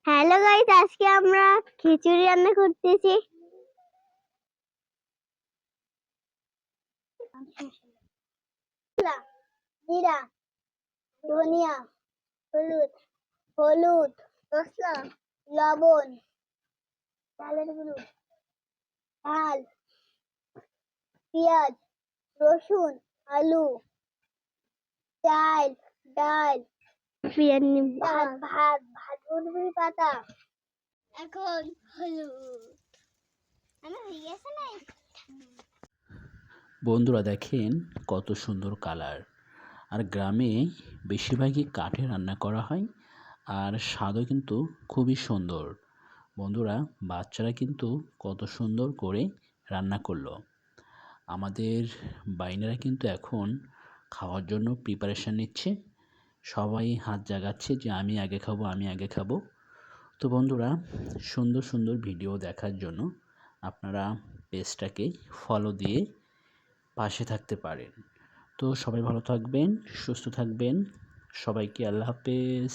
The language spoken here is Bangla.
হ্যালো গাইস, আজকে আমরা খিচুড়ি রান্না করতেছি। জিরা, ধনিয়া, হলুদ, মশলা, লবণ, চালের গুঁড়ো, ঝাল, পেঁয়াজ, রসুন, আলু, চাল, ডাল, ভাত পাতা। এখন হলুদ হয়ে গেছে না? বন্ধুরা দেখেন কত সুন্দর কালার। আর গ্রামে বেশিরভাগই কাঠে রান্না করা হয়, আর স্বাদও কিন্তু খুবই সুন্দর। বন্ধুরা, বাচ্চারা কিন্তু কত সুন্দর করে রান্না করলো। আমাদের বাইনারা কিন্তু এখন খাওয়ার জন্য প্রিপারেশান নিচ্ছে। সবাই হাত জাগাচ্ছে যে আমি আগে খাবো, আমি আগে খাবো। তো বন্ধুরা, সুন্দর সুন্দর ভিডিও দেখার জন্য আপনারা পেজটাকে ফলো দিয়ে পাশে থাকতে পারেন। তো সবাই ভালো থাকবেন, সুস্থ থাকবেন। সবাইকে আল্লাহ হাফেজ।